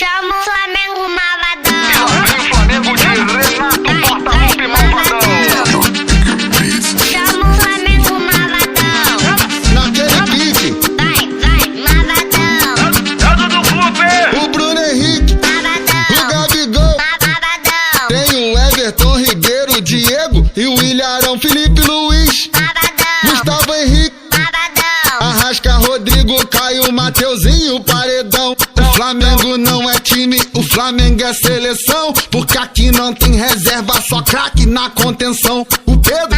Chama o Flamengo malvadão. Vem Flamengo de Renato Portaluppi malvadão. Chama o Flamengo malvadão. Naquele pique, Vai, malvadão. Dado do clube. o Bruno Henrique, o Malvadão. Gabigol. Malvadão. Tem o Everton Ribeiro, o Diego e o Ilharão, Felipe Luiz, Malvadão. Gustavo Henrique, Malvadão. Arrasca, Rodrigo, Caio, Mateuzinho, Paredão. O Flamengo não é time, o Flamengo é seleção, porque aqui não tem reserva, só craque na contenção. O Pedro,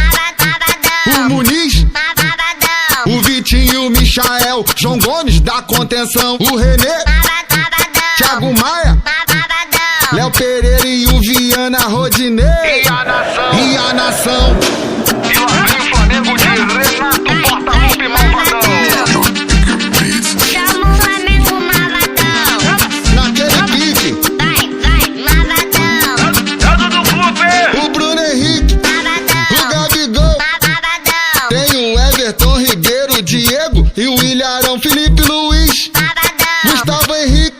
o Muniz, Malvadão. o Vitinho, o Michael, João Gomes da contenção. O René, Thiago Maia, Léo Pereira e o Viana, Rodinei E a nação. e a nação. E lá vem Flamengo de Renato Portaluppi malvadão. Chama o Flamengo malvadão. Naquele pique, Vai, malvadão. Dado do clube. o Bruno Henrique, o Gabigol. Malvadão. Tem o Everton Ribeiro, o Diego e o Ilharão, Felipe Luiz, Gustavo Henrique,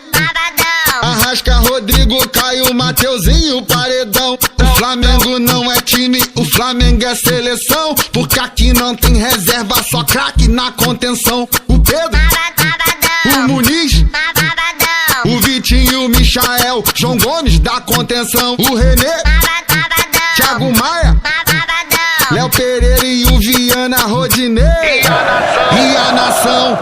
Arrasca, Rodrigo, Caio, Mateuzinho, Paredão. O Flamengo não é time, o Flamengo é seleção, porque aqui não tem reserva, só craque na contenção. O Pedro, o Muniz, o Vitinho, o Michael, João Gomes da contenção. O René, Thiago Maia, Léo Pereira e o Viana, Rodinei e a nação.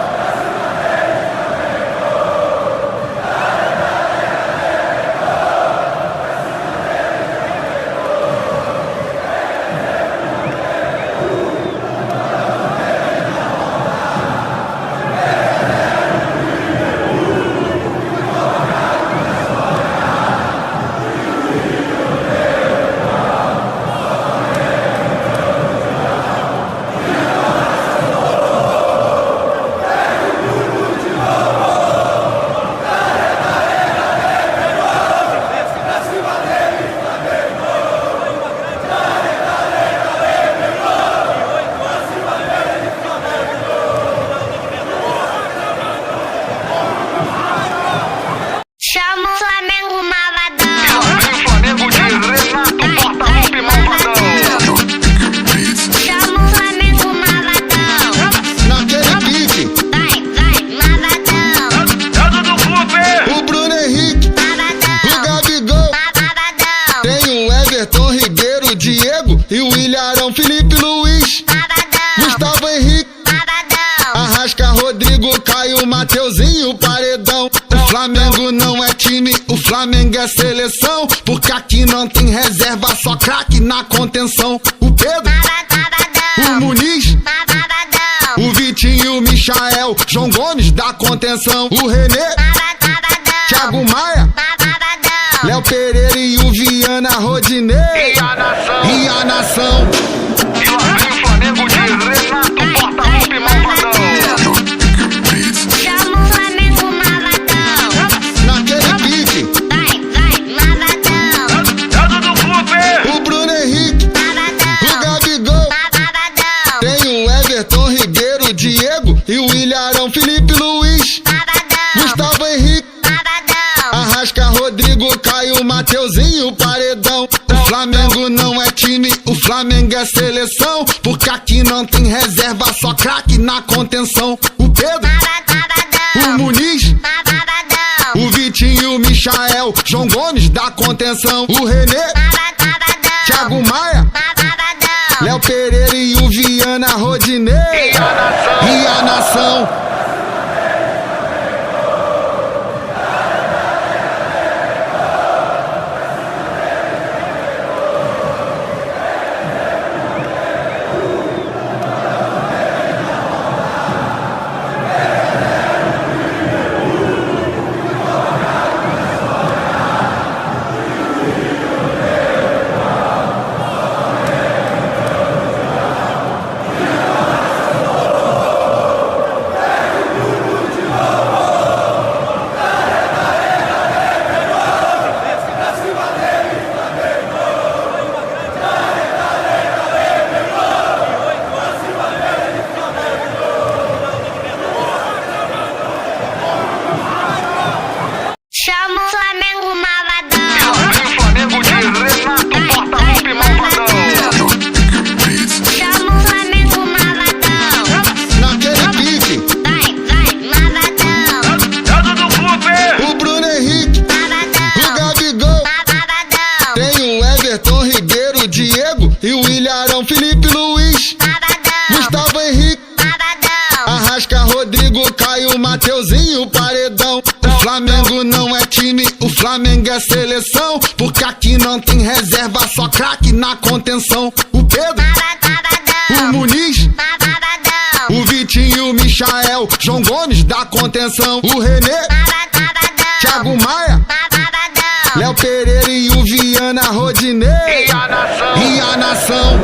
Chama o Flamengo E malvadão. lá vem Flamengo de Renato Portaluppi malvadão. Chama o Flamengo malvadão. Naquele pique, Vai, malvadão. Dado do clube. o Bruno Henrique, o Gabigol. Malvadão. Tem o Everton Ribeiro, o Diego e o Ilharão, Felipe Luiz, Gustavo Henrique, Arrasca, Rodrigo, Caio, Mateuzinho, Paredão. O Flamengo não é time, o Flamengo é seleção, porque aqui não tem reserva, só craque na contenção. O Pedro, o Muniz, o Vitinho, o Michael, João Gomes da contenção. O René, Thiago Maia, Léo Pereira e o Viana, Rodinei E a nação. e a nação. E lá vem Flamengo de Renato Portaluppi malvadão. Chama o Flamengo malvadão. Naquele pique, Vai, malvadão. Dado do clube. o Bruno Henrique, o Gabigol. Tem o Everton Ribeiro, o Diego e o Ilharão, Felipe Luiz, Gustavo Henrique, Arrasca, Rodrigo, Caio, Mateuzinho, Paredão. O Flamengo não é time, o Flamengo é seleção, porque aqui não tem reserva, só craque na contenção. O Pedro, o Muniz, o Vitinho, o Michael, João Gomes da contenção. O René, Thiago Maia, Léo Pereira e o Viana, Rodinei e a nação. Chama o Flamengo E malvadão. lá vem o Flamengo de Renato Portaluppi malvadão. Chama o Flamengo malvadão. Naquele pique, Vai, malvadão. Dado do clube. o Bruno Henrique, o Malvadão. Gabigol. Malvadão. Tem o Everton Ribeiro, o Diego e o Ilharão, Felipe Luiz, Malvadão. Gustavo Henrique, Malvadão. Arrasca, Rodrigo, Caio, Mateuzinho, Paredão. O Flamengo não é time, o Flamengo é seleção. Porque aqui não tem reserva, só craque na contenção. O Pedro, o Muniz, Malvadão. o Vitinho, o Michael, João Gomes da contenção. O René, Thiago Maia, Malvadão. Léo Pereira e o Viana, Rodinei E a nação. e a nação.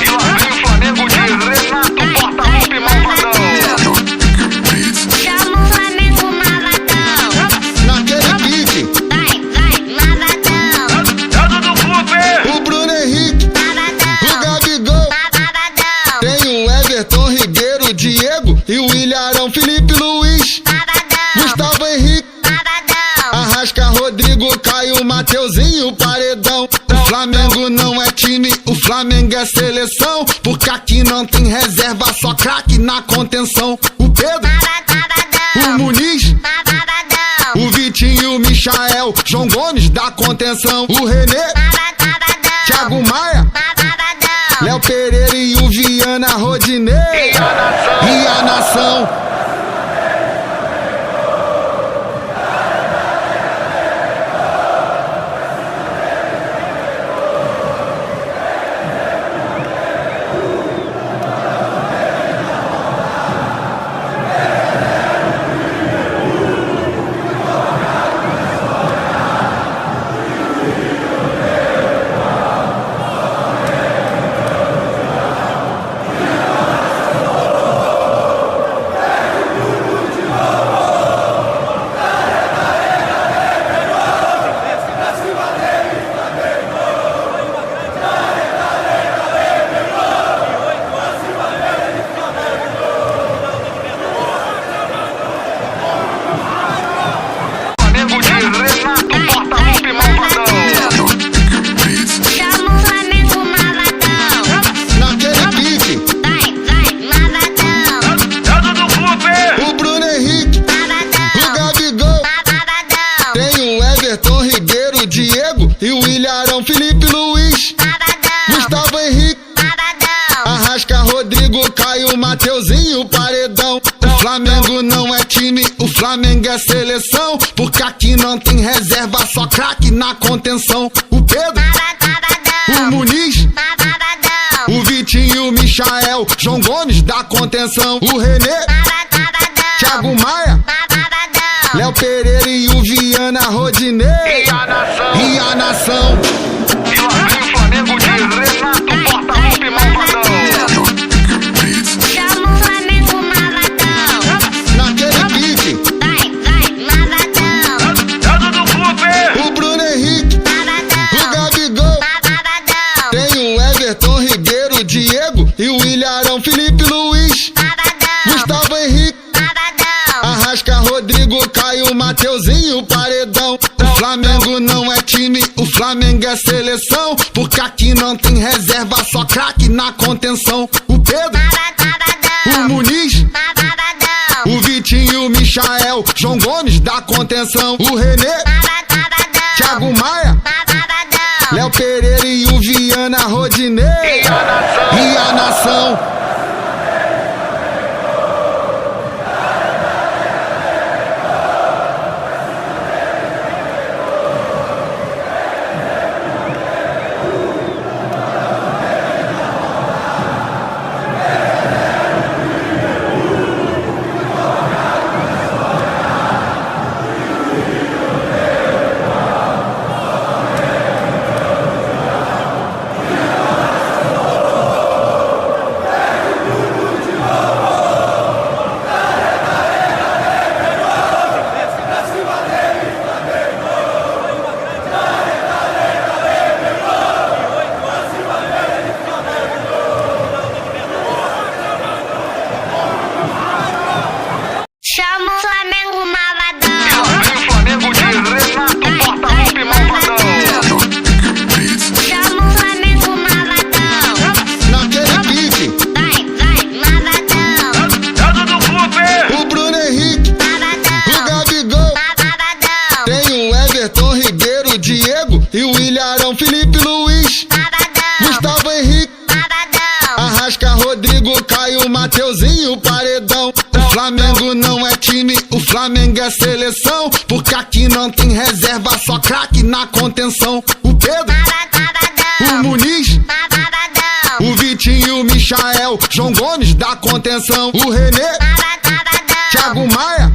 E lá vem o Flamengo de Renato Portaluppi malvadão. Chama o Flamengo malvadão. Naquele pique, Vai, malvadão. Dado do clube. o Bruno Henrique, o Malvadão. Gabigol. Malvadão. Tem o Everton Ribeiro, o Diego e o Ilharão, Felipe Luiz, Malvadão. Gustavo Henrique, Malvadão. Arrasca, Rodrigo, Caio, Mateuzinho, Paredão. O Flamengo não é time, o Flamengo é seleção. Porque aqui não tem reserva, só craque na contenção. O Pedro, o Muniz, Malvadão. o Vitinho, o Michael, João Gomes da contenção. O René, Thiago Maia, Malvadão. Léo Pereira e o Viana, Rodinei E a nação. e a nação. Flamengo de Renato Portaluppi malvadão. Chama o Flamengo malvadão. Naquele pique, Vai, malvadão. Dado do clube. o Bruno Henrique, o Malvadão. Gabigol. Malvadão. Tem o Everton Ribeiro, o Diego e o Ilharão, Felipe Luiz, Malvadão. Gustavo Henrique, Malvadão. Arrasca, Rodrigo, Caio, Mateuzinho, Paredão. O Flamengo não é time, o Flamengo é seleção. Porque aqui não tem reserva, só craque na contenção. O Pedro, o Muniz, Malvadão. o Vitinho, o Michael, João Gomes da contenção. O René, Thiago Maia, Malvadão. Léo Pereira e o Viana, Rodinei E a nação. e a nação. E lá vem o Flamengo de Renato Portaluppi malvadão. Chama o Flamengo malvadão. Naquele pique, Vai, malvadão. Dado do clube. o Bruno Henrique, o Malvadão. Gabigol. Malvadão. Tem o Everton Ribeiro, o Diego e o Ilharão, Felipe Luiz, Malvadão. Gustavo Henrique, Malvadão. Arrasca, Rodrigo, Caio, Mateuzinho, Paredão. O Flamengo não é time, o Flamengo é seleção. Porque aqui não tem reserva, só craque na contenção. O Pedro, o Muniz, Malvadão. o Vitinho, o Michael, João Gomes da contenção. O René, Thiago Maia, Malvadão. Léo Pereira e o Viana, Rodinei E a nação. e a nação. Tem o Everton Ribeiro, Diego e o Ilharão, Felipe Luiz, Gustavo Henrique, Arrasca, Rodrigo, Caio, Mateuzinho, Paredão. O Flamengo não é time, o Flamengo é seleção, porque aqui não tem reserva, só craque na contenção. O Pedro, o Muniz, o Vitinho, o Michael, João Gomes da contenção. O René, Thiago Maia,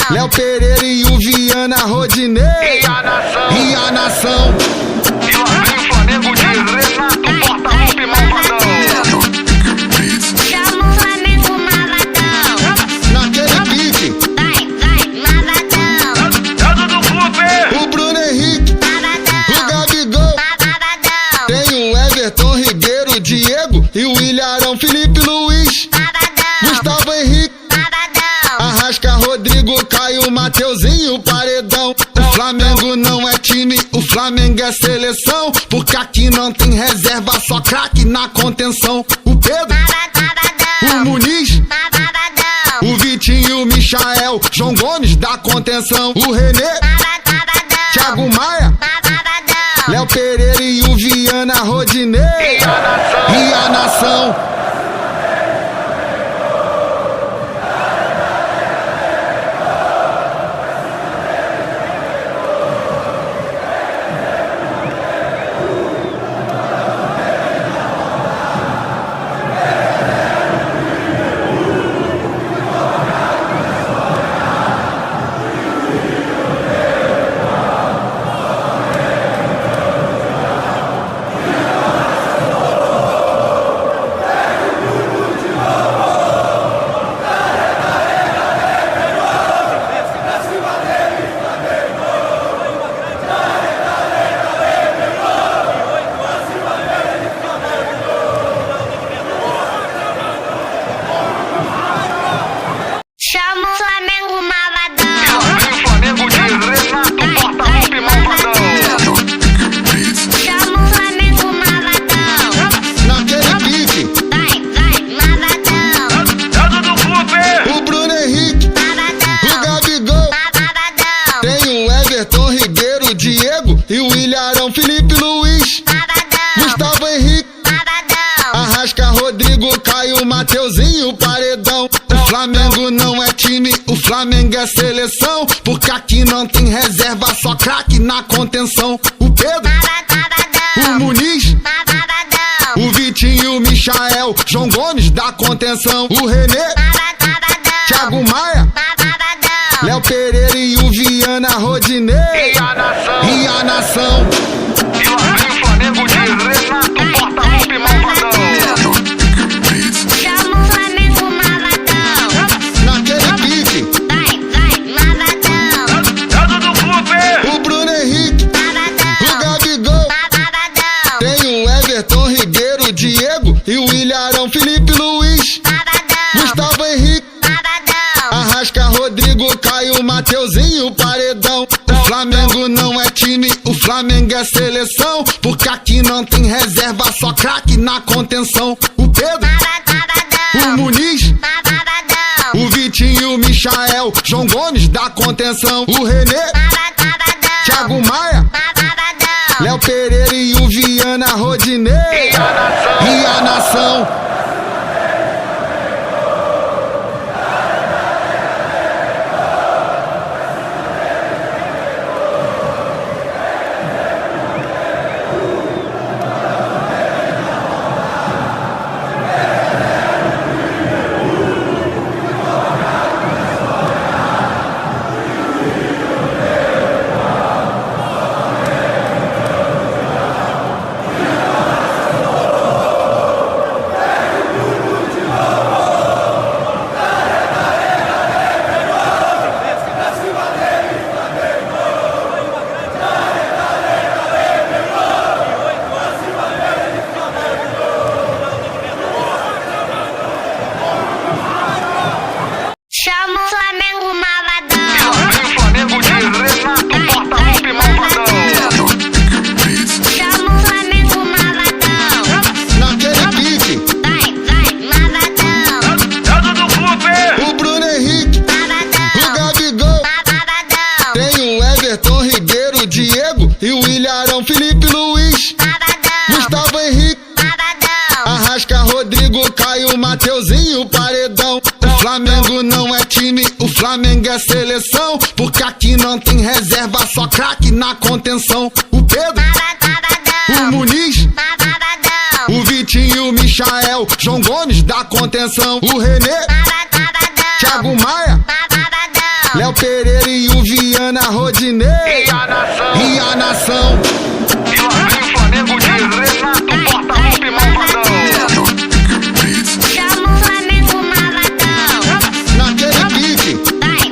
Léo Pereira e o Viana, Rodinei E a nação, e a nação. e lá vem o Flamengo de Renato Portaluppi Malvadão. Chama o Flamengo malvadão. Naquele pique, Vai, malvadão. É do clube. o Bruno Henrique, o Gabigol. Tem o Everton Ribeiro, Diego e o Ilharão, Felipe Luiz, Gustavo Henrique, Arrasca, Rodrigo, Caio, Mateuzinho, Paredão. O Flamengo não é time, o Flamengo é seleção, porque aqui não tem reserva, só craque na contenção. O Pedro, o Muniz, o Vitinho, o Michael, João Gomes da contenção. O René, Thiago Maia, Léo Pereira e o Viana, Rodinei e a nação. Chama o Flamengo malvadão. E lá vem o Flamengo de Renato Portaluppi Malvadão. Chama o Flamengo malvadão. Naquele pique, Vai, malvadão. É do clube. o Bruno Henrique, o Gabigol. Tem o Everton Ribeiro, Diego e o Ilharão, Felipe Luiz, Gustavo Henrique, Arrasca, Rodrigo, Caio, Mateuzinho, Paredão. O Flamengo não é time, o Flamengo é seleção, porque aqui não tem reserva, só craque na contenção. O Pedro, o Muniz, o Vitinho, o Michael, João Gomes da contenção. O René, Thiago Maia, Léo Pereira e o Viana, Rodinei E a nação, e a nação. e lá vem o Flamengo de Renato Portaluppi Malvadão. Chama o Flamengo malvadão. Naquele pique, Vai, malvadão. É do clube. o Bruno Henrique, o Gabigol. Tem o Everton Ribeiro, Diego e o Ilharão, Felipe Luiz, Gustavo Henrique, Arrasca, Rodrigo, Caio, Mateuzinho, Paredão. O Flamengo não é time, o Flamengo é seleção, porque aqui não tem reserva, só craque na contenção. O Pedro, o Muniz, o Vitinho, o Michael, João Gomes da contenção. O René, Thiago Maia, Léo Pereira e o Viana, Rodinei e a nação. Everton Ribeiro, Diego e o Ilharão, Felipe Luiz, Gustavo Henrique, Arrasca, Rodrigo, Caio, Mateuzinho, Paredão. O Flamengo não é time, o Flamengo é seleção, porque aqui não tem reserva, só craque na contenção. O Pedro, o Muniz, o Vitinho, o Michael, João Gomes da contenção. O René, Thiago Maia, Léo Pereira e o Viana, Rodinei E a nação? e a nação. E lá vem o Flamengo de Renato Portaluppi Malvadão. Chama o Flamengo malvadão. Naquele pique, Vai,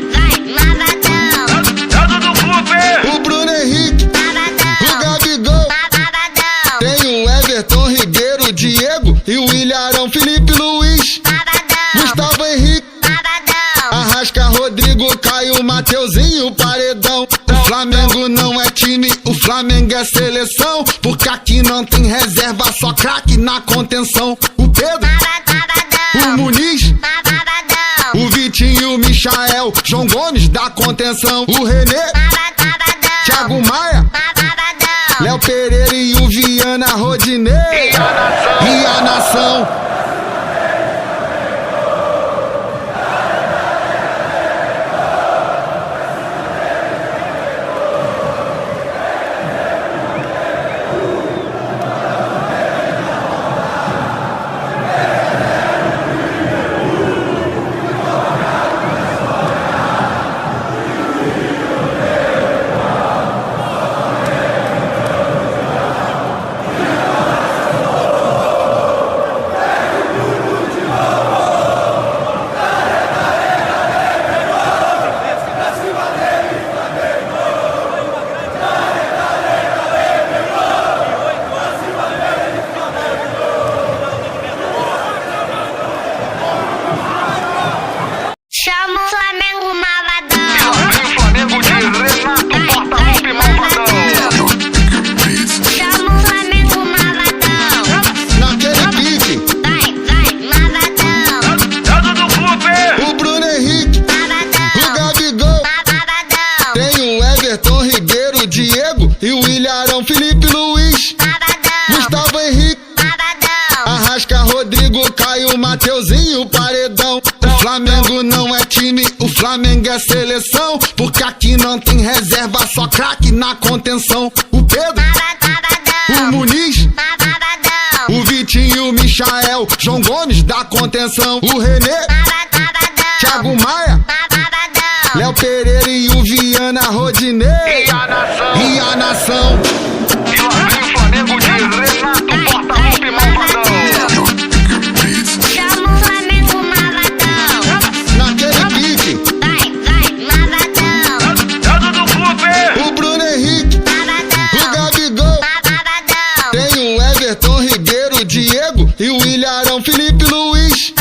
malvadão. Dado do clube. o Bruno Henrique, o Malvadão. Gabigol, Malvadão. tem o Everton Ribeiro, Diego e o Ilharão, Felipe Luiz, Gustavo Henrique, Arrasca, Rodrigo, Caio, Mateuzinho, Paredão. O Flamengo não é time, o Flamengo é seleção, porque aqui não tem reserva, só craque na contenção. O Pedro, o Muniz, o Vitinho, o Michael, João Gomes da contenção. O René, Thiago Maia, Léo Pereira e o Viana, Rodinei e a nação. Chama o Flamengo E malvadão. lá vem o Flamengo de Renato Portaluppi Malvadão. Chama o Flamengo malvadão. Naquele pique, Vai, malvadão. Dado do clube. o Bruno Henrique, o Gabigol, Malvadão. tem o Everton Ribeiro, Diego e o Ilharão, Felipe Luiz, Gustavo Henrique, Arrasca, Rodrigo, Caio, Mateuzinho, Paredão. O Flamengo não é time, o Flamengo é seleção, porque aqui não tem reserva, só craque na contenção. O Pedro, o Muniz, o Vitinho, o Michael, João Gomes da contenção. O René, Thiago Maia, Léo Pereira e o Viana, Rodinei E a nação? e a nação. E lá vem o Flamengo de Renato Portaluppi Malvadão. Chama o Flamengo malvadão. Naquele pique, Vai, malvadão. Dado do clube. o Bruno Henrique, o Gabigol, tem o Everton Ribeiro, Diego e o Ilharão, Felipe Luiz,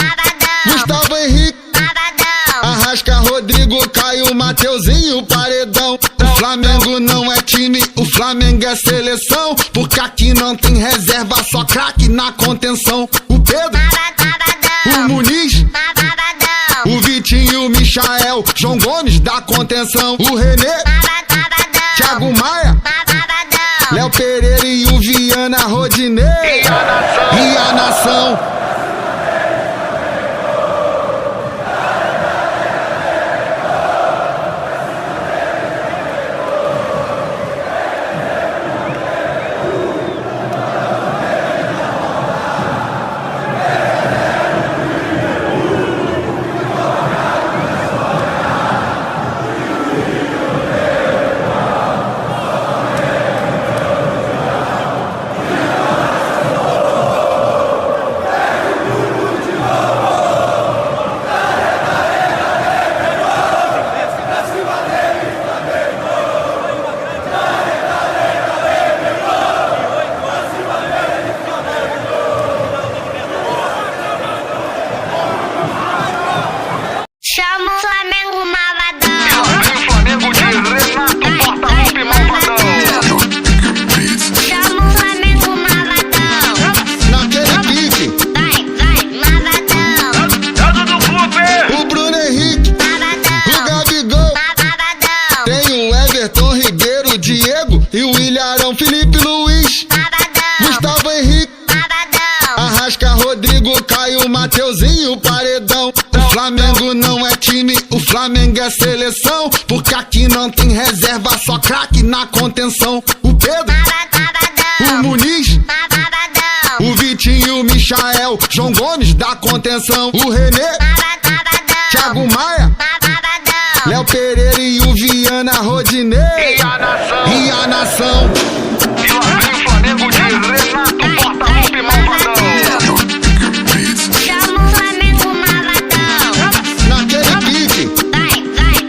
Gustavo Henrique, Arrasca, Rodrigo, Caio, Mateuzinho, Paredão. O Flamengo não é time, o Flamengo é seleção, porque aqui não tem reserva, só craque na contenção. O Pedro, o Muniz, o Vitinho, o Michael, João Gomes da contenção. O René, Thiago Maia, Léo Pereira e o Viana, Rodinei e a nação. e o Ilharão, Felipe Luiz, Gustavo Henrique, Arrasca, Rodrigo, Caio, Mateuzinho, Paredão. O Flamengo não é time, o Flamengo é seleção, porque aqui não tem reserva, só craque na contenção. O Pedro, o Muniz, o Vitinho, o Michael, João Gomes da contenção. O René, Thiago Maia, Léo Pereira e o Viana, Rodinei E a nação, e a nação. e lá vem o Flamengo de Renato Portaluppi Malvadão. Chama o Flamengo malvadão. Naquele pique, Vai,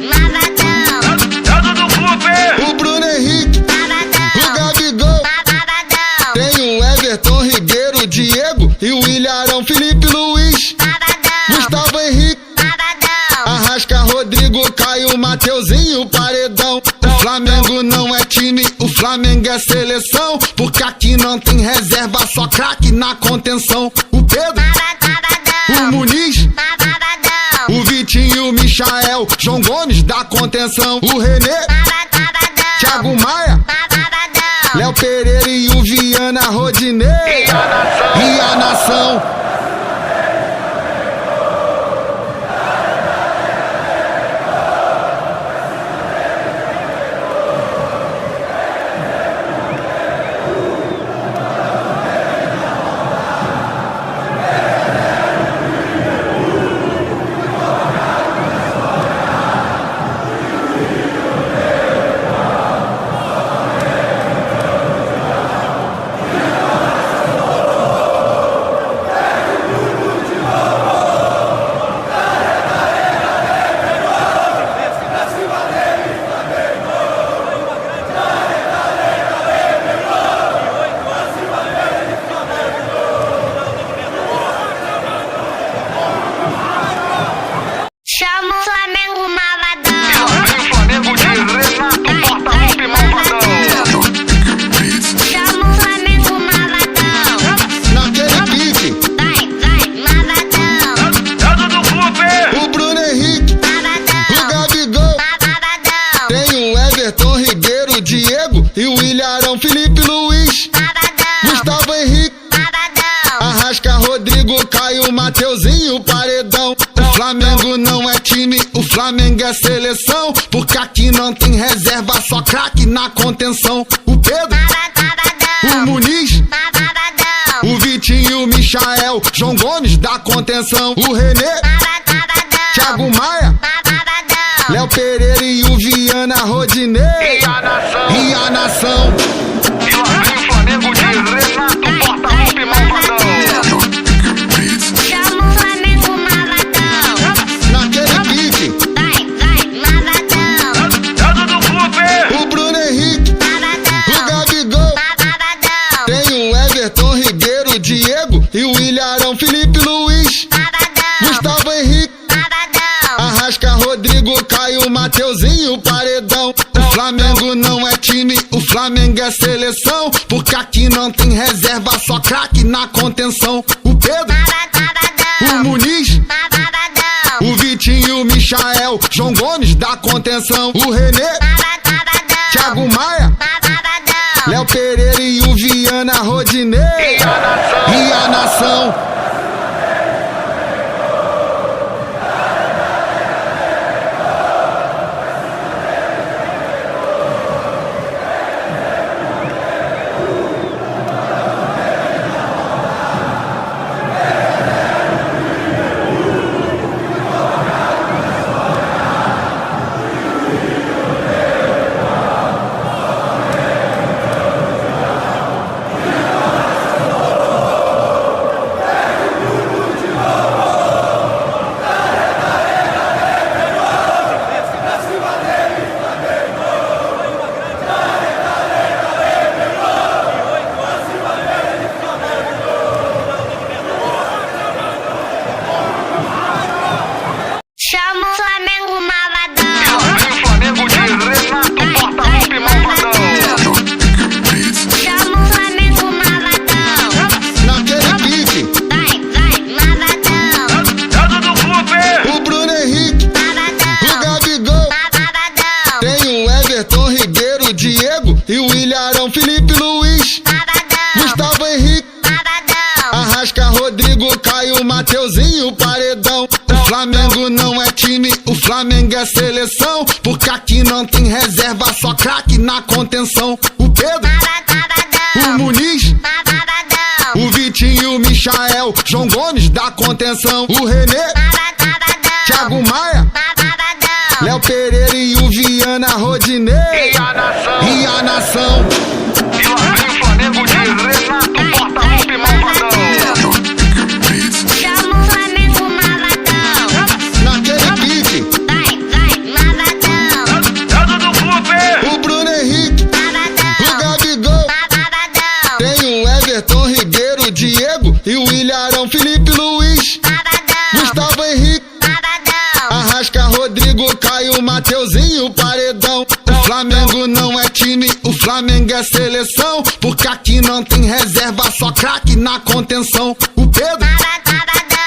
malvadão. Dado do clube, o Bruno Henrique, o Gabigol, Malvadão. tem o Everton, Ribeiro, o Diego e o Ilharão, Felipe Luiz, Gustavo Henrique, Arrasca, Rodrigo, Caio, Mateuzinho, Paredão. O Flamengo não é time, o Flamengo é seleção, porque aqui não tem reserva, só craque na contenção. O Pedro, o Muniz, o Vitinho, o Michael, João Gomes da contenção. O René, Thiago Maia, Léo Pereira e o Viana, Rodinei e a nação. Chama o Flamengo malvadão. e lá vem o Flamengo de Renato Portaluppi Malvadão. Chama o Flamengo malvadão. Naquele pique, Vai, malvadão. Dado do clube, o Bruno Henrique, o Gabigol, tem o Everton, Ribeiro, o Diego e o Ilharão, Felipe Luiz, Gustavo Henrique, Arrasca, Rodrigo, Caio, Mateuzinho, Paredão. O Flamengo não é time, o Flamengo é seleção, porque aqui não tem reserva, só craque na contenção. O Pedro, o Muniz, o Vitinho, o Michael, João Gomes da contenção. O René, Thiago Maia, Léo Pereira e o Viana, Rodinei e a nação, e a nação. e lá vem o Flamengo de Renato Portaluppi Malvadão. Chama o Flamengo malvadão. Naquele pique, Vai, malvadão. Dado do clube, o Bruno Henrique, o Gabigol, tem o Everton, Ribeiro, o Diego e o Ilharão, Felipe Luiz, Gustavo Henrique, Arrasca, Rodrigo, Caio, Mateuzinho, Paredão. O Flamengo não é time, o Flamengo é seleção, porque aqui não tem reserva, só craque na contenção. O Pedro, o Muniz, o Vitinho, o Michael, João Gomes da contenção. O René, Thiago Maia, Léo Pereira e o Viana, Rodinei e a nação. Chama o Flamengo malvadão. e lá vem o Flamengo de Renato Portaluppi Malvadão. Chama o Flamengo malvadão. Naquele pique, Vai, malvadão. Dado do clube, o Bruno Henrique, o Gabigol, tem o Everton, Ribeiro, o Diego e o Ilharão. Flamengo é seleção, porque aqui não tem reserva, só craque na contenção. O Pedro, o Muniz, o Vitinho, o Michael, João Gomes da contenção. O René, Thiago Maia, Léo Pereira e o Viana Rodinei. E a nação. E lá vem o Flamengo de Renato Portaluppi Malvadão. Chama o Flamengo malvadão. Naquele pique, Vai, malvadão. Dado do clube. o Bruno Henrique, o Malvadão. Gabigol. Malvadão. Tem o Everton Ribeiro, o Diego e o Ilharão, Felipe Luiz, Malvadão. Gustavo Henrique, Malvadão. Arrasca, Rodrigo, Caio, Mateuzinho, Paredão. O Flamengo não é time, o Flamengo é seleção, porque aqui não tem reserva, só craque na contenção. O Pedro,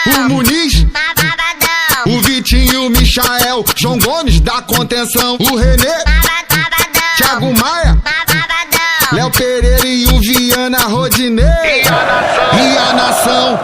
o Muniz, o Vitinho, o Michael, João Gomes da contenção. O René, Thiago Maia, Léo Pereira e o Viana Rodinei. E a nação.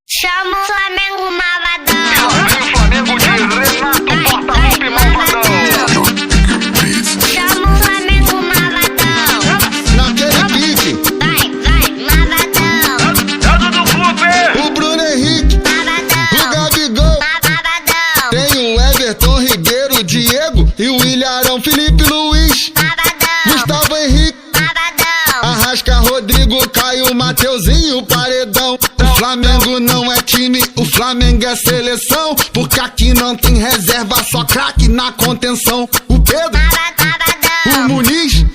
Chama o Flamengo E malvadão. lá vem o Flamengo de Renato Portaluppi Malvadão. Chama o Flamengo malvadão. Naquele pique, Vai, malvadão. Dado do clube. o Bruno Henrique, o Malvadão. Gabigol. Malvadão. Tem o Everton Ribeiro, o Diego e o Ilharão, Felipe Luiz, Gustavo Henrique, Arrasca, Rodrigo, Caio, Mateuzinho, Paredão. O Flamengo não é time, o Flamengo é seleção, porque aqui não tem reserva, só craque na contenção. O Pedro, o Muniz,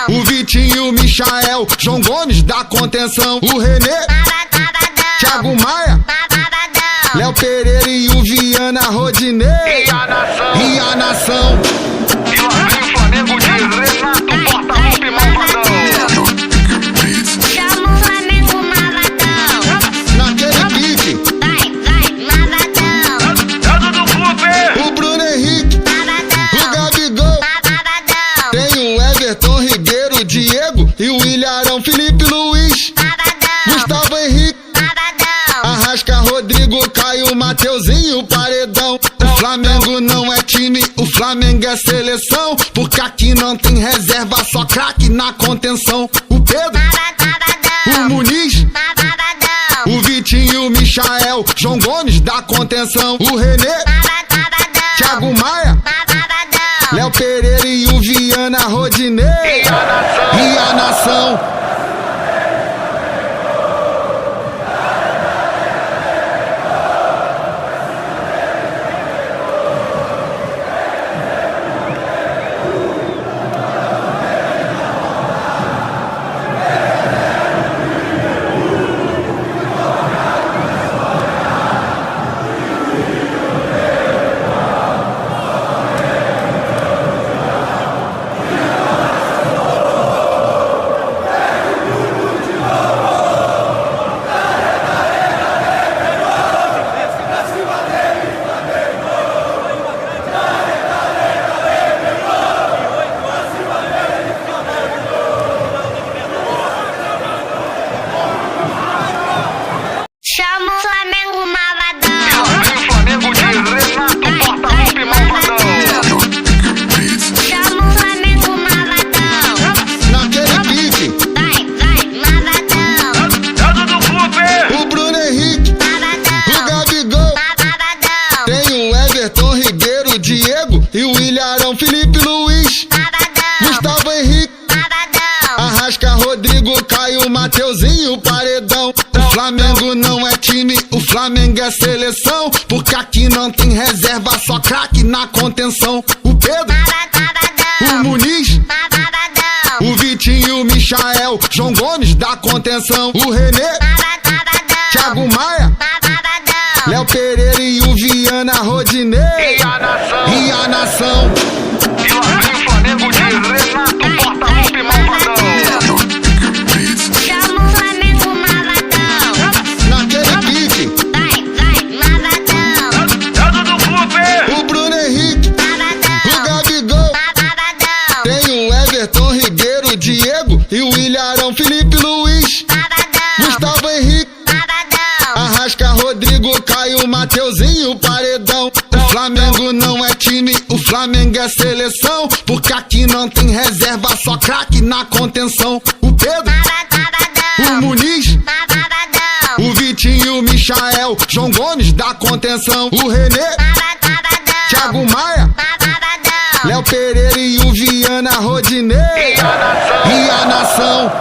o Vitinho, o Michael, João Gomes da contenção. O René, Thiago Maia, Léo Pereira e o Viana Rodinei. E a nação. E lá vem o Flamengo de Renato Portaluppi Malvadão. Chama o Flamengo malvadão. Naquele pique, Vai, malvadão. Dado do clube. o Bruno Henrique, o Gabigol. Malvadão. Tem o Everton Ribeiro, o Diego e o Ilharão, Felipe Luiz, Gustavo Henrique, Malvadão. Arrasca, Rodrigo, Caio, Mateuzinho, Paredão. O Flamengo não é time, o Flamengo é seleção, porque aqui não tem reserva, só craque na contenção. O Pedro, o Muniz, o Vitinho, o Michael, João Gomes da contenção. O René, Thiago Maia, Léo Pereira e o Viana Rodinei. E a nação. Chama o Flamengo malvadão. E lá vem o Flamengo de Renato Portaluppi Malvadão. Naquele pique, o Bruno Henrique, o Gabigol. Tem o Everton Ribeiro, o Diego e o Ilharão, Felipe Luiz, Gustavo Henrique, Flamengo não é time, o Flamengo é seleção, porque aqui não tem reserva, só craque na contenção. O Pedro, o Muniz, o Vitinho, o Michael, João Gomes da contenção. O René, Thiago Maia, Léo Pereira e o Viana Rodinei. E a nação. e o Ilharão, Felipe Luiz, Gustavo Henrique, Arrasca, Rodrigo, Caio, Mateuzinho, Paredão. O Flamengo não é time. time, o Flamengo é seleção. Porque aqui não tem reserva, só craque na contenção. O Pedro, o Muniz, o Vitinho, o Michael, João Gomes da contenção. O René, Thiago Maia, Léo Pereira e o Viana Rodinei. E a nação, E a nação. e lá vem o Flamengo de Renato Portaluppi Malvadão. Chama o Flamengo malvadão. Naquele pique, Vai, malvadão. Dado do clube, o Bruno Henrique, o Malvadão. Gabigol. Malvadão. Tem o Everton Ribeiro, o Diego e o Ilharão, Felipe Luiz, Malvadão. Gustavo Henrique, Malvadão. Arrasca, Rodrigo, Caio, Mateuzinho, Paredão. O Flamengo não é time, o Flamengo é seleção. Porque aqui não tem reserva, só craque na contenção. O Pedro, o Muniz, Malvadão. o Vitinho, o Michael, João Gomes da contenção. O René, Thiago Maia, Léo Pereira e o Viana Rodinei. e a nação, E a nação.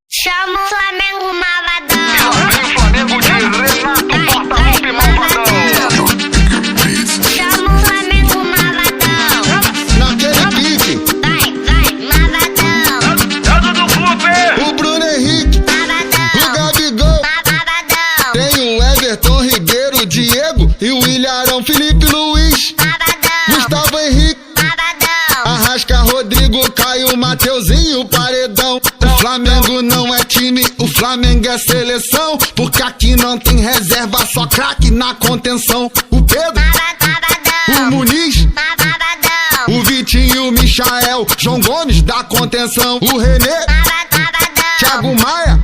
Chama o Flamengo e malvadão. lá vem o Flamengo de Renato Portaluppi Malvadão. Chama o Flamengo malvadão. Naquele pique, Vai, malvadão. Dado do clube, o Bruno Henrique, o Gabigol. Malvadão. Tem o Everton Ribeiro, o Diego e o Ilharão, Felipe Luiz, Gustavo Henrique, Arrasca, Rodrigo, Caio, Mateuzinho, Paredão. O Flamengo não é time, o Flamengo é seleção. Porque aqui não tem reserva, só craque na contenção. O Pedro, o Muniz, o Vitinho, o Michael, João Gomes da contenção. O René, Thiago Maia,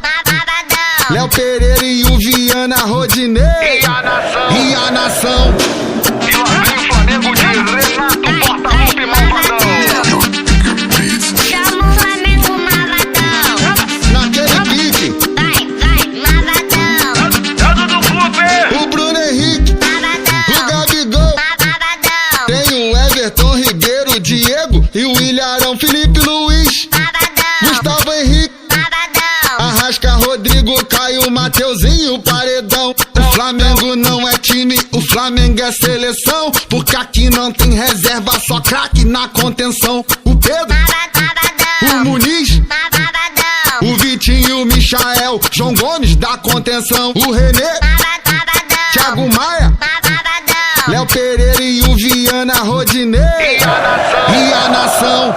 Léo Pereira e o Viana Rodinei. e a nação, E a nação. e lá vem o Flamengo de Renato Portaluppi Malvadão. Chama o Flamengo malvadão. Naquele pique, Vai, malvadão. Dado do clube, o Bruno Henrique, o Gabigol. Malvadão. Tem o Everton Ribeiro, o Diego e o Ilharão, Felipe Luiz, Gustavo Henrique, Arrasca, Rodrigo, Caio, Mateuzinho, Paredão. O Flamengo não é time, o Flamengo é seleção. Porque aqui não tem reserva, só craque na contenção. O Pedro, o Muniz, o Vitinho, o Michael, João Gomes da contenção. O René, Thiago Maia, Léo Pereira e o Viana Rodinei. e a nação, E a nação.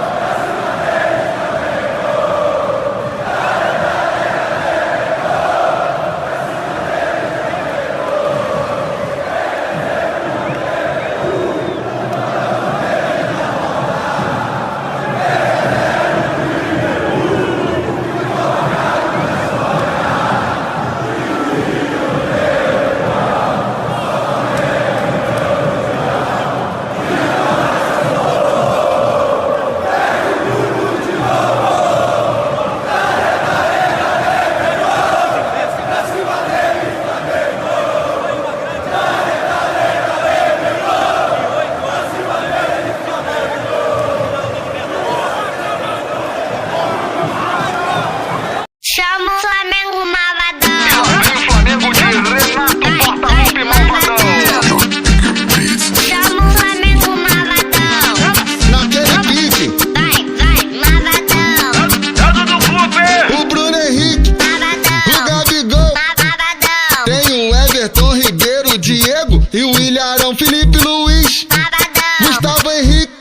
Chama o Flamengo malvadão. e lá vem o Flamengo de Renato Portaluppi Malvadão. Chama o Flamengo malvadão. Naquele pique, Vai, malvadão. Dado do clube, o Bruno Henrique, o Gabigol. Tem o Everton Ribeiro, o Diego e o Ilharão, Felipe Luiz, Gustavo Henrique,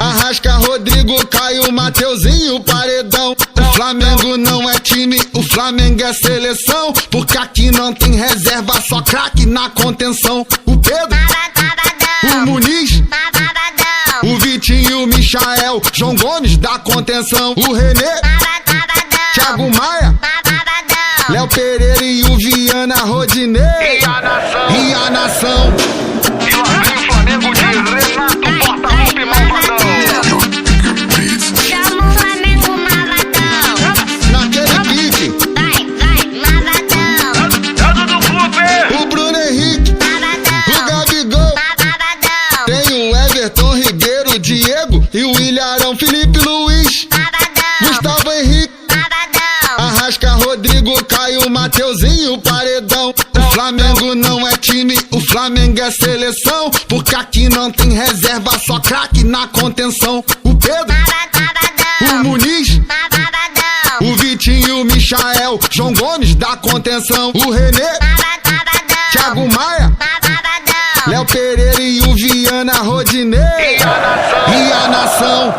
Arrasca, Rodrigo, Caio, Mateuzinho, Paredão. O Flamengo não é time, o Flamengo é seleção, porque aqui não tem reserva, só craque na contenção. O Pedro, o Muniz, o Vitinho, o Michael, João Gomes da contenção. O René, Thiago Maia, Léo Pereira e o Viana Rodinei. E a nação, E a nação. e lá vem o Flamengo de Renato Portaluppi Malvadão. Chama o Flamengo malvadão. Naquele pique, Vai, malvadão. Dado do clube, o Bruno Henrique, o Malvadão. Gabigol. Malvadão. Tem o Everton Ribeiro, o Diego e o Ilharão, Felipe Luiz, Malvadão. Gustavo Henrique, Malvadão. Arrasca, Rodrigo, Caio, Mateuzinho, Paredão. O Flamengo não é time, o Flamengo é seleção, porque aqui não tem reserva, só craque na contenção. O Pedro, o Muniz, o Vitinho, o Michael, João Gomes da contenção. O René, Thiago Maia, Léo Pereira e o Viana Rodinei. e a nação, E a nação.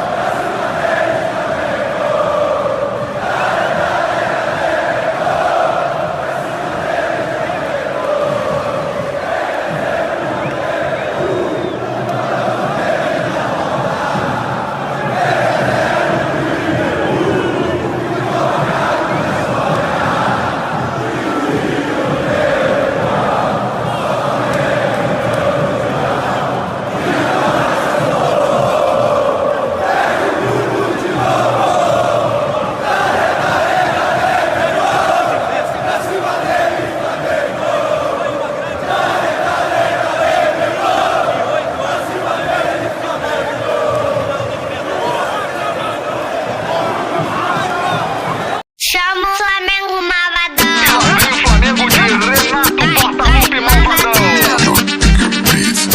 Chama o Flamengo e malvadão. lá vem o Flamengo de Renato Portaluppi Malvadão.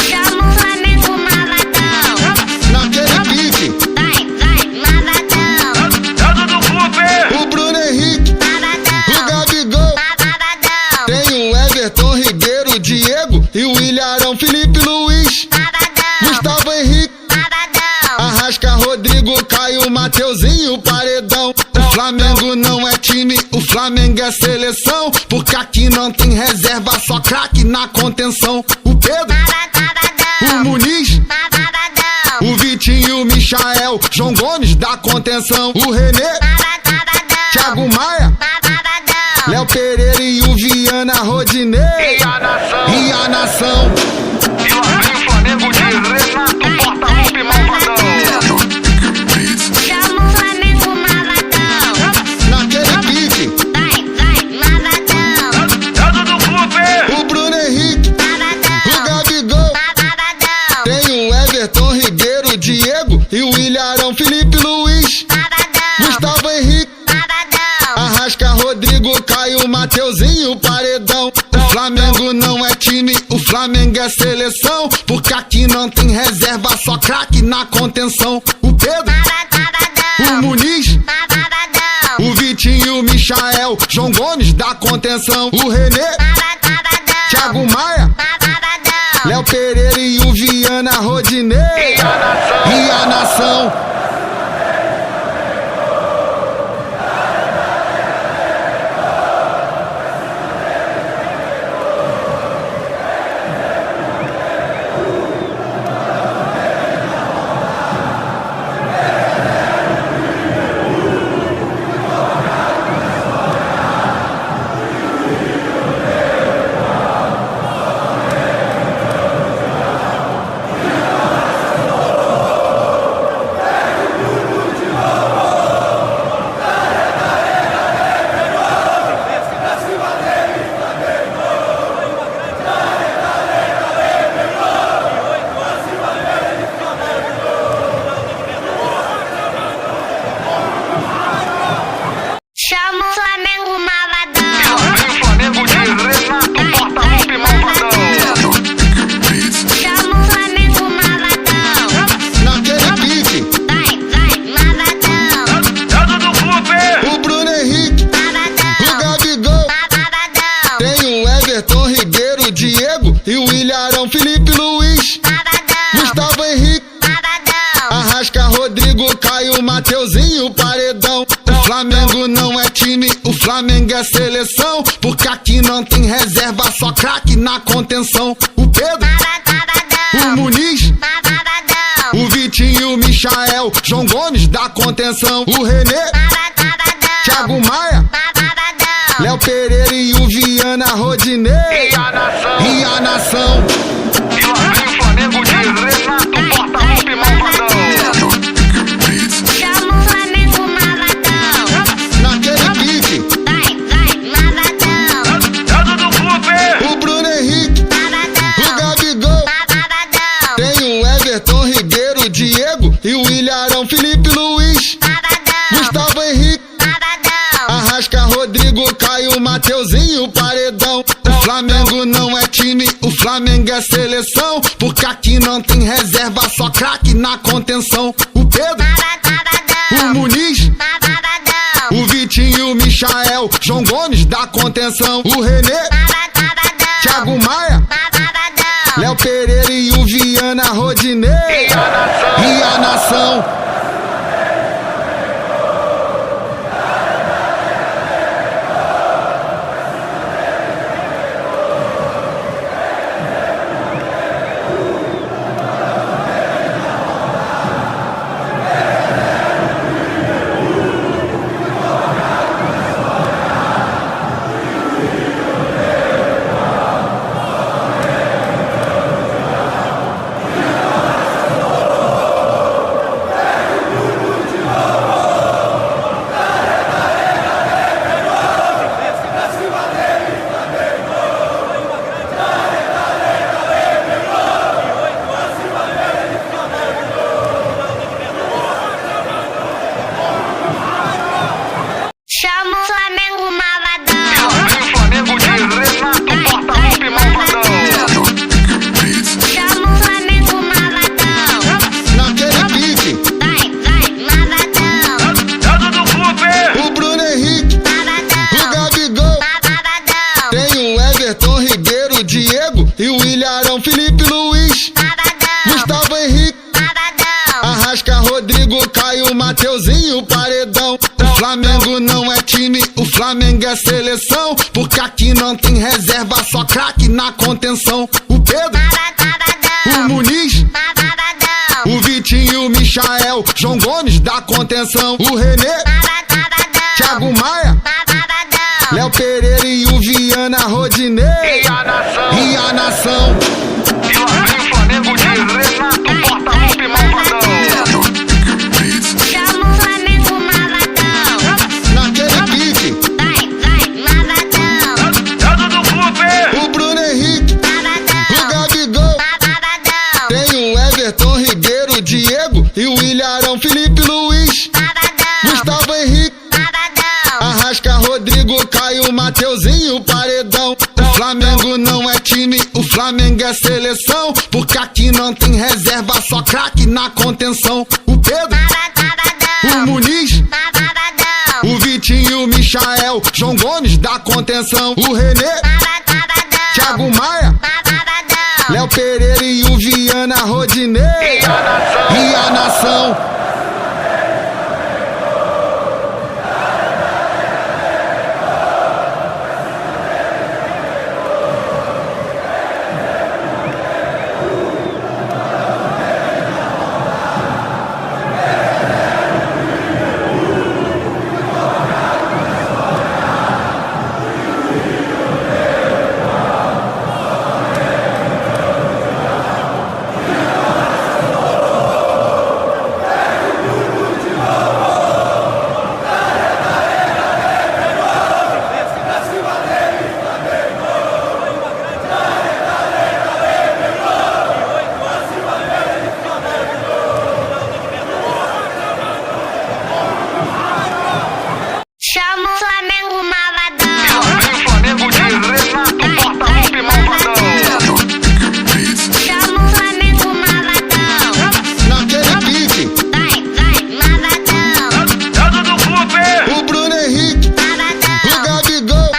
Chama o Flamengo malvadão. Naquele pique, Vai, malvadão. Dado do clube, o Bruno Henrique, o Gabigol. Malvadão. Tem o Everton Ribeiro, o Diego e o Ilharão, Felipe Luiz, Gustavo Henrique, Arrasca, Rodrigo, Caio, Mateuzinho, Paredão. O Flamengo não é time, o Flamengo é seleção, porque aqui não tem reserva, só craque na contenção. O Pedro, o Muniz, o Vitinho, o Michael, João Gomes da contenção. O René, Thiago Maia, Léo Pereira e o Viana Rodinei. e a nação, E a nação. e lá vem o Flamengo de Renato Portaluppi Malvadão. Chama o Flamengo malvadão. Naquele pique, Vai, malvadão. Dado do clube, o Bruno Henrique, o Gabigol. Malvadão. Tem o Everton Ribeiro, o Diego e o Ilharão, Felipe Luiz, Gustavo Henrique, Arrasca, Rodrigo, Caio, Mateuzinho, Paredão. O Flamengo não é time, o Flamengo é seleção, porque aqui não tem reserva, só craque na contenção. O Pedro, o Muniz, o Vitinho, o Michael, João Gomes da contenção. O René, Thiago Maia, Léo Pereira e o Viana Rodinei. e a nação, E a nação. Chama o Flamengo malvadão. e lá vem o Flamengo de Renato Portaluppi Malvadão. Chama o Flamengo malvadão. Naquele pique, Vai, malvadão. Dado do clube, o Bruno Henrique, o Gabigol. Tem o Everton Ribeiro, o Diego e o Ilharão, Felipe Luiz, Gustavo Henrique, Arrasca, Rodrigo, Caio, Mateuzinho, Paredão. O Flamengo não é time, o Flamengo é seleção, porque aqui não tem reserva, só craque na contenção. O Pedro, o Muniz, o Vitinho, o Michael, João Gomes da contenção. O René, Thiago Maia, Léo Pereira e o Viana Rodinei. E a nação. E lá vem o Flamengo de Renato Portaluppi Malvadão. Chama o Flamengo malvadão. Naquele pique, Malvadão. Dado do clube. o Bruno Henrique, o Gabigol, tem o Everton Ribeiro, o Diego e o Ilharão, Felipe Luiz, Gustavo Henrique, Arrasca, Rodrigo, Caio, Mateuzinho, Paredão. O Flamengo não é time, o Flamengo é seleção, porque aqui não tem reserva, só craque na contenção. O Pedro, o Muniz, o Vitinho, o Michael, João Gomes da contenção. O René, Thiago Maia, Léo Pereira e o Viana Rodinei. E a nação. Chama o Flamengo malvadão. E lá vem o Flamengo de Renato Portaluppi Malvadão. Chama o Flamengo malvadão. Naquele pique, Malvadão. Dado do clube. o Bruno Henrique, o Gabigol, tem o Everton Ribeiro, o Diego e o Ilharão, Felipe Luiz, Gustavo Henrique, Arrasca, Rodrigo, Caio, Mateuzinho, Paredão. O Flamengo não é time, o Flamengo é seleção, porque aqui não tem reserva, só craque na contenção. O Pedro, o Muniz, o Vitinho, o Michael, João Gomes da contenção. O René, Thiago Maia, Léo Pereira e o Viana Rodinei. E a nação. E lá vem o Flamengo de Renato Portaluppi Malvadão. Chama o Flamengo malvadão. Naquele pique, Malvadão. Dado do clube. o Bruno Henrique, o Gabigol, tem o Everton Ribeiro, o Diego e o Ilharão, Felipe Luiz, Gustavo Henrique, Arrasca, Rodrigo, Caio, Mateuzinho, Paredão. O Flamengo não é time, o Flamengo é seleção, porque aqui não tem reserva, só craque na contenção. O Pedro, o Muniz, o Vitinho, o Michael, João Gomes da contenção. O René, Thiago Maia, Léo Pereira e o Viana Rodinei. E a nação. Chama o Flamengo malvadão. E lá vem o Flamengo de Renato Portaluppi Malvadão. Chama o Flamengo malvadão. Naquele pique, Malvadão. Dado do clube. o Bruno Henrique, o Gabigol,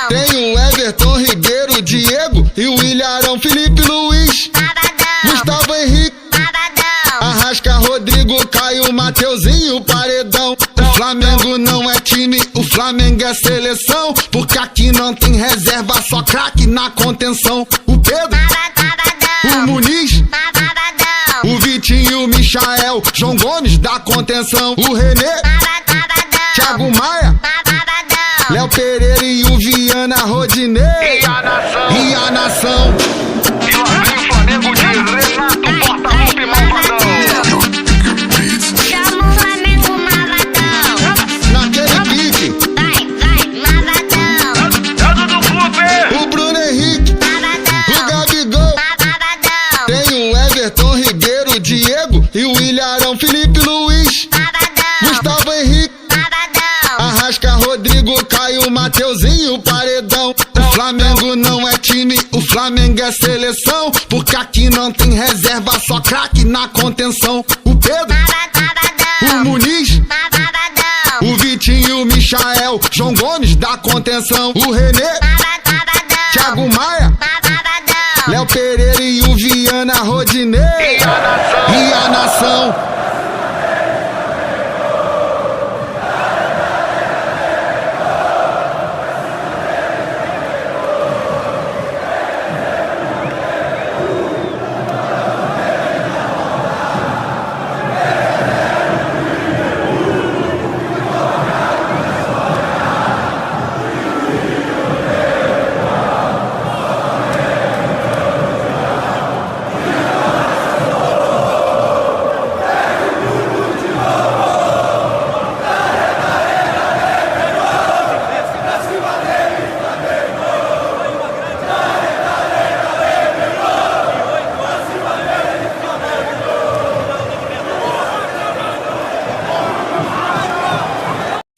tem o Everton Ribeiro, o Diego e o Ilharão, Felipe Luiz, Gustavo Henrique, Arrasca, Rodrigo, Caio, Mateuzinho, Paredão. O Flamengo não é time, time, o Flamengo é seleção. Porque aqui não tem reserva, só craque na contenção. O Pedro, o Muniz, o Vitinho, o Michael, João Gomes da contenção. O René, Thiago Maia, Léo Pereira e o Viana Rodinei. E a nação? E a nação? E lá vem o Flamengo de Renato Portaluppi Malvadão. Chama o Flamengo malvadão. Naquele pique, Vai, malvadão. Dado do clube. o Bruno Henrique, o Gabigol. Tem o Everton Ribeiro, o Diego e o Ilharão, Felipe Luiz, Gustavo Henrique, Arrasca, Rodrigo, Caio, Mateuzinho, Paredão. O Flamengo não é time, o Flamengo é seleção. Porque aqui não tem reserva, só craque na contenção. O Pedro, o Muniz, o Vitinho, o Michael, João Gomes da contenção. O René, Thiago Maia, Léo Pereira e o Viana Rodinei. E a nação?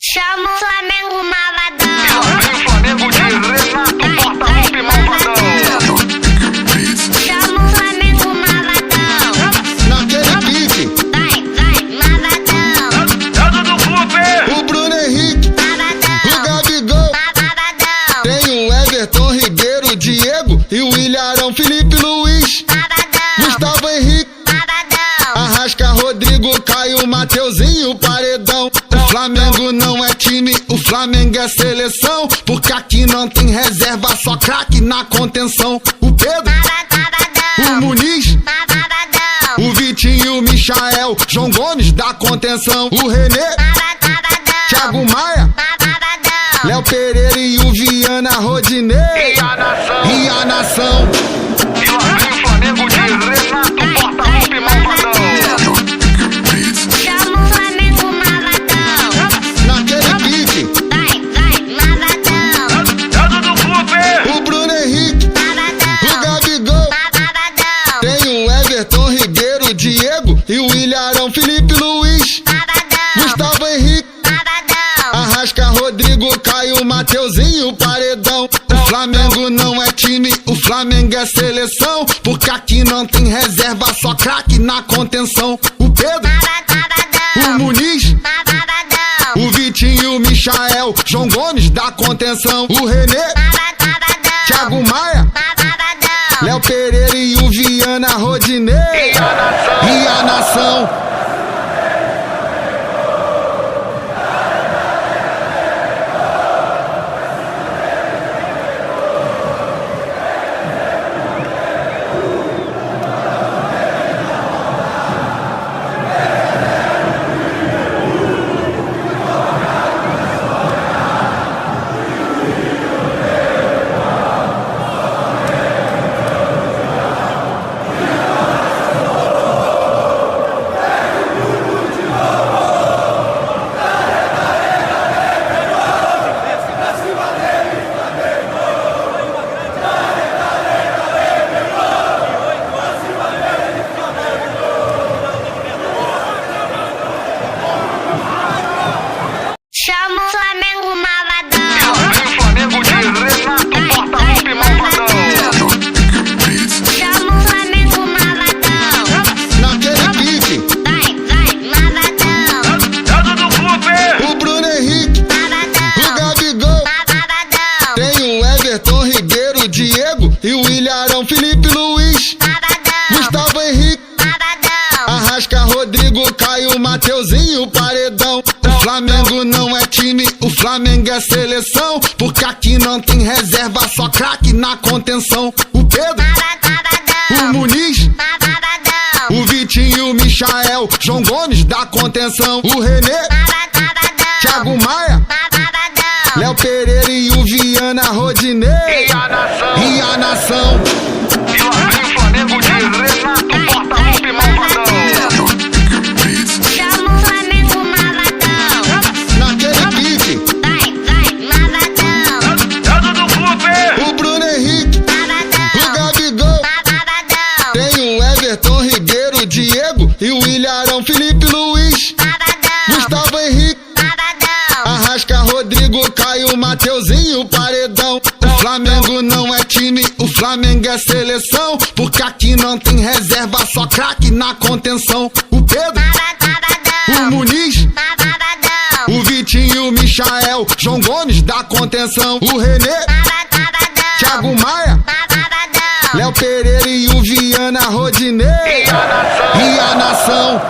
Chama o Flamengo malvadão. E lá vem o Flamengo de Renato Portaluppi Malvadão. Chama o Flamengo malvadão. Naquele pique, Vai, malvadão. Dado do clube. o Bruno Henrique, o Gabigol. Tem o Everton Ribeiro, o Diego e o Ilharão, Felipe Luiz, Gustavo Henrique, Arrasca, Rodrigo, Caio, Mateuzinho, Paredão. O Flamengo não é time, o Flamengo é seleção. Porque aqui não tem reserva, só craque na contenção. O Pedro, o Muniz, o Vitinho, o Michael, João Gomes da contenção. O René, Thiago Maia, Léo Pereira e o Viana Rodinei. E a nação? E a nação? E lá vem o Flamengo de Renato Portaluppi Malvadão. Chama o Flamengo malvadão. Naquele pique, Vai, malvadão. Dado do clube. o Bruno Henrique, o Gabigol. Tem o Everton Ribeiro, o Diego e o Ilharão, Felipe Luiz, Gustavo Henrique, Arrasca, Rodrigo, Caio, Mateuzinho, Paredão. O Flamengo não é time, o Flamengo é seleção. Porque aqui não tem reserva, só craque na contenção. O Pedro, o Muniz, o Vitinho, o Michael, João Gomes da contenção. O René, Thiago Maia, Léo Pereira e o Viana Rodinei. E a nação? Chama o Flamengo malvadão. E lá vem o Flamengo de Renato Portaluppi Malvadão. Chama o Flamengo malvadão. Naquele pique, Vai, malvadão. Dado do clube. o Bruno Henrique, o Gabigol. Tem o Everton Ribeiro, o Diego e o Ilharão, Felipe Luiz, Gustavo Henrique, Arrasca, Rodrigo, Caio, Mateuzinho, Paredão. O Flamengo não é time, o Flamengo Flamengo é seleção, porque aqui não tem reserva, só craque na contenção. O Pedro, o Muniz, o Vitinho, o Michael, João Gomes da contenção. O René, Thiago Maia, Léo Pereira e o Viana Rodinei. E a nação. E lá vem o Flamengo de Renato Portaluppi Malvadão. Chama o Flamengo malvadão. Naquele pique, Vai, malvadão. Dado do clube. o Bruno Henrique, o Gabigol, Malvadão. tem o Everton Ribeiro, o Diego e o Ilharão, Felipe Luiz, Gustavo Henrique, Arrasca, Rodrigo, Caio, Mateuzinho, Paredão. O Flamengo não é time, o Flamengo é seleção, porque aqui não tem reserva, só craque na contenção. O Pedro, o Muniz, o Vitinho, o Michael, João Gomes da contenção. O René, Thiago Maia, Léo Pereira e o Viana Rodinei. E a nação.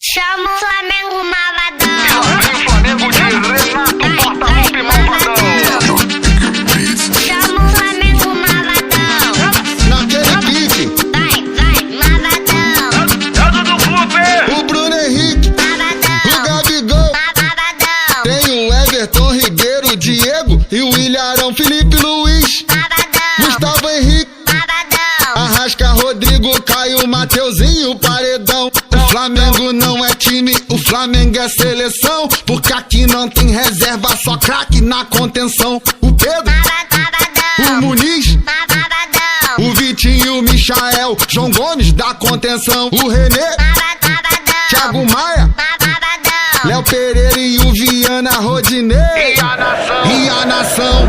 Chama o Flamengo malvadão. E lá vem o Flamengo de Renato Portaluppi Malvadão. Chama o Flamengo malvadão. Naquele pique, Vai, malvadão. Dado do clube. o Bruno Henrique, o Gabigol, tem o Everton Ribeiro, o Diego e o Ilharão, Felipe Luiz, Gustavo Henrique, Arrasca, Rodrigo, Caio, Mateuzinho, Paredão. O Flamengo não é time, o Flamengo é seleção, porque aqui não tem reserva, só craque na contenção. O Pedro, o Muniz, o Vitinho, o Michael, João Gomes da contenção. O René, Thiago Maia, Léo Pereira e o Viana Rodinei. E a nação.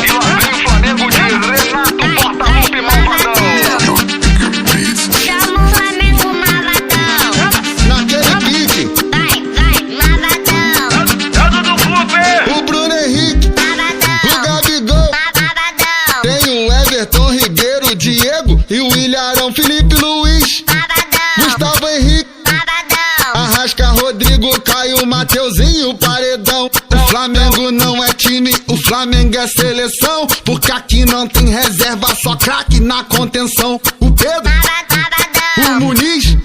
E lá vem o Flamengo de Renato Portaluppi Malvadão. Chama o Flamengo malvadão. Naquele pique, Vai, malvadão. Dado do clube. o Bruno Henrique, o Gabigol, tem o Everton Ribeiro, o Diego e o Ilharão, Felipe Luiz, Gustavo Henrique, Arrasca, Rodrigo, Caio, Mateuzinho, Paredão. O Flamengo não é time, o Flamengo é seleção, porque aqui não tem reserva, só craque na contenção. O Pedro, o Muniz,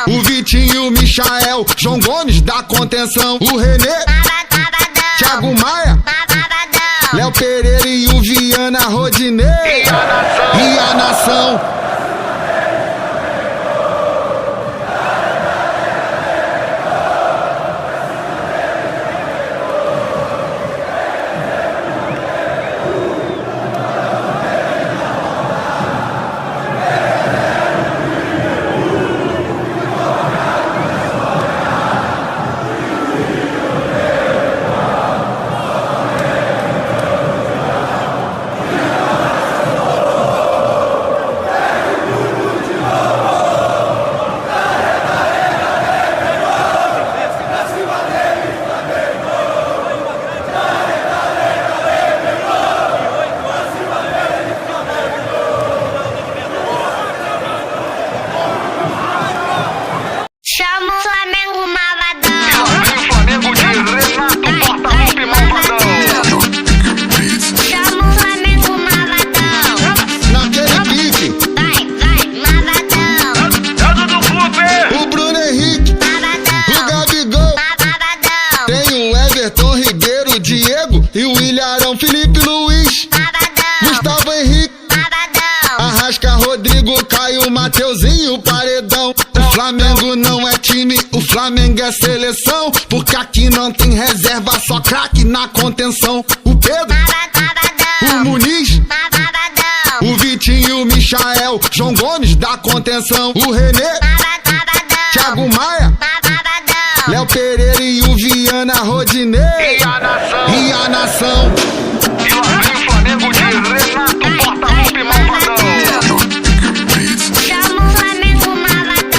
o Vitinho, o Michael, João Gomes da contenção. O René, Thiago Maia, Léo Pereira e o Viana Rodinei. E a nação. Chama o Flamengo malvadão. E lá vem o Flamengo de Renato Portaluppi Malvadão. Chama o Flamengo malvadão. Naquele pique, Vai, malvadão. Dado do clube. o Bruno Henrique, o Gabigol, tem o Everton Ribeiro, o Diego e o Ilharão, Felipe Luiz, Gustavo Henrique, Arrasca, Rodrigo, Caio, Mateuzinho, Paredão. O Flamengo não é time, o Flamengo é seleção, porque aqui não tem reserva, só craque na contenção. O Pedro, o Muniz, o Vitinho, o Michael, João Gomes da contenção. O René, Thiago Maia, Léo Pereira e o Viana Rodinei. E a nação, E a nação. e lá vem o Flamengo de Renato Portaluppi Malvadão. Chama o Flamengo malvadão.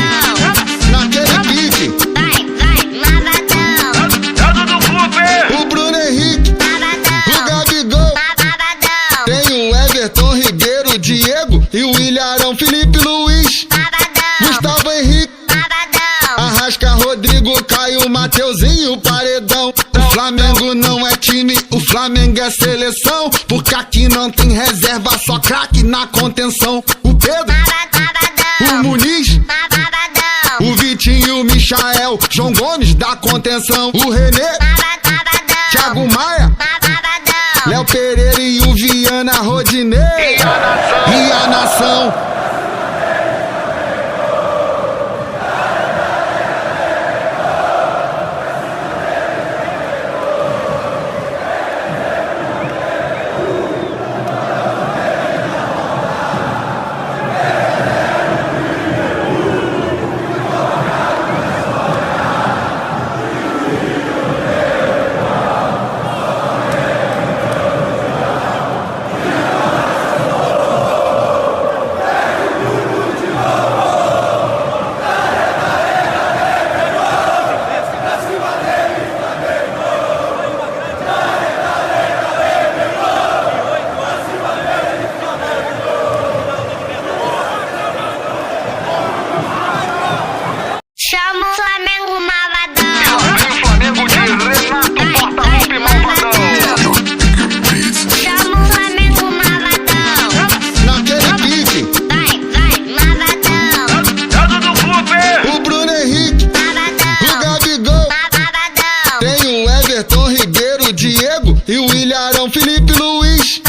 Naquele pique, Vai, malvadão. Dado do clube, o Bruno Henrique, o Malvadão. Gabigol. Malvadão. Tem o Everton Ribeiro, o Diego e o Ilharão, Felipe Luiz, Malvadão. Gustavo Henrique, Malvadão. Arrasca, Rodrigo, Caio, Mateuzinho, Paredão. O Flamengo não é time, o Flamengo é seleção, porque aqui não tem reserva, só craque na contenção. O Pedro, o Muniz, o Vitinho, o Michael, João Gomes da contenção. O René, Thiago Maia, Léo Pereira e o Viana Rodinei. E a nação. Chama o Flamengo malvadão. e lá vem o Flamengo de Renato Portaluppi Malvadão. Chama o Flamengo malvadão. Naquele pique, Vai, malvadão. Dado do clube, o Bruno Henrique, o Gabigol. Malvadão. Tem o Everton Ribeiro, o Diego e o Ilharão, Felipe Luiz,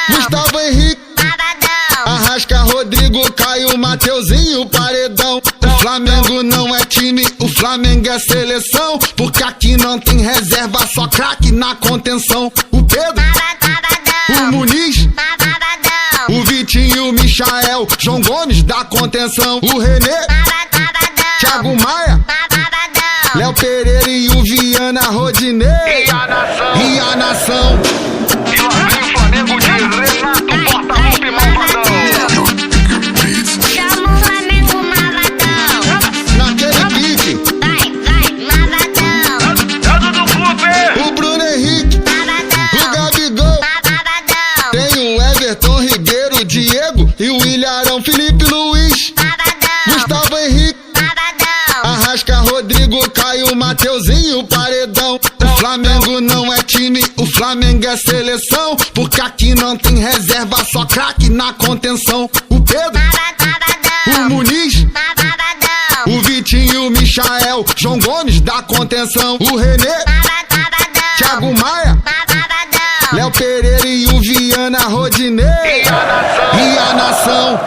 Gustavo Henrique, Arrasca, Rodrigo, Caio, Mateuzinho, Paredão. O Flamengo não é time, o Flamengo é seleção, porque aqui não tem reserva, só craque na contenção. O Pedro, o Muniz, o Vitinho, o Michael, João Gomes da contenção. O René, Thiago Maia, Léo Pereira e o Viana Rodinei. e a nação, E a nação. e lá vem o Flamengo de Renato Portaluppi Malvadão. Chama o Flamengo malvadão. Naquele pique, Vai, malvadão. Dado do clube, o Bruno Henrique, o Gabigol. Malvadão. Tem o Everton Ribeiro, o Diego e o Ilharão, Felipe Luiz, Gustavo Henrique, Arrasca, Rodrigo, Caio, Mateuzinho, Paredão. O Flamengo não é time, o Flamengo é seleção, porque aqui não tem reserva, só craque na contenção. O Pedro, o Muniz, o Vitinho, o Michael, João Gomes da contenção. O René, Thiago Maia, Léo Pereira e o Viana Rodinei. E a nação.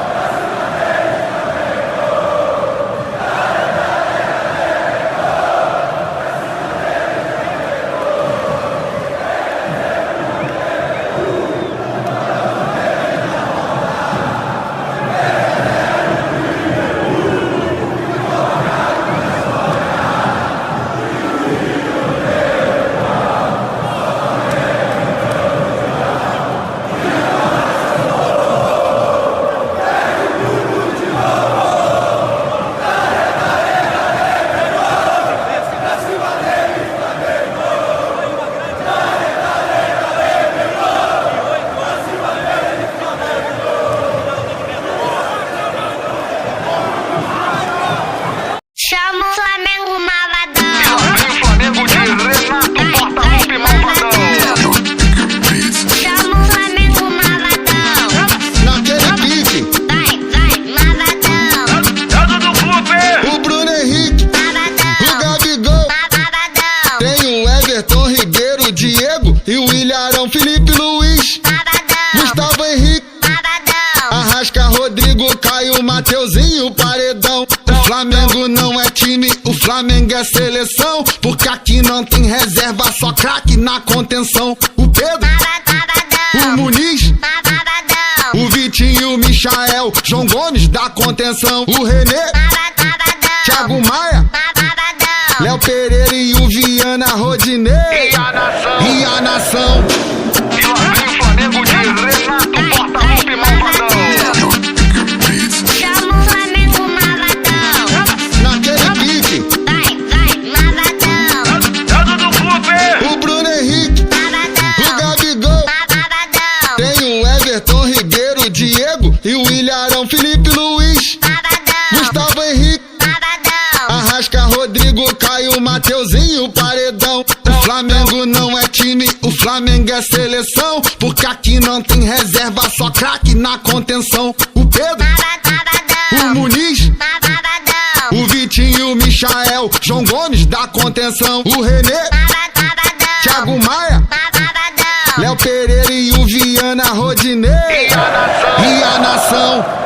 Chama o Flamengo malvadão. e lá vem o Flamengo de Renato Portaluppi Malvadão. Chama o Flamengo malvadão. Naquele pique, Vai, malvadão. Dado do clube, o Bruno Henrique, o Gabigol. Tem o Everton Ribeiro, o Diego e o Ilharão, Felipe Luiz, Gustavo Henrique, Arrasca, Rodrigo, Caio, Mateuzinho, Paredão. O Flamengo não é time, o Flamengo é seleção, porque aqui não tem reserva, só craque na contenção. O Pedro, o Muniz, o Vitinho, o Michael, João Gomes da contenção. O René, Thiago Maia, Léo Pereira e o Viana Rodinei. E a nação. E lá vem o Flamengo de Renato Portaluppi Malvadão. Chama o Flamengo malvadão. Naquele pique, Vai, malvadão. Dado do clube. o Bruno Henrique, o Gabigol. Tem o Everton Ribeiro, o Diego e o Ilharão, Felipe Luiz, Gustavo Henrique, Arrasca, Rodrigo, Caio, Mateuzinho, Paredão. O Flamengo não é time, o Flamengo é seleção, porque aqui não tem reserva, só craque na contenção. O Pedro, o Muniz, o Vitinho, o Michael, João Gomes da contenção. O René, Thiago Maia, Léo Pereira e o Viana Rodinei. E a nação.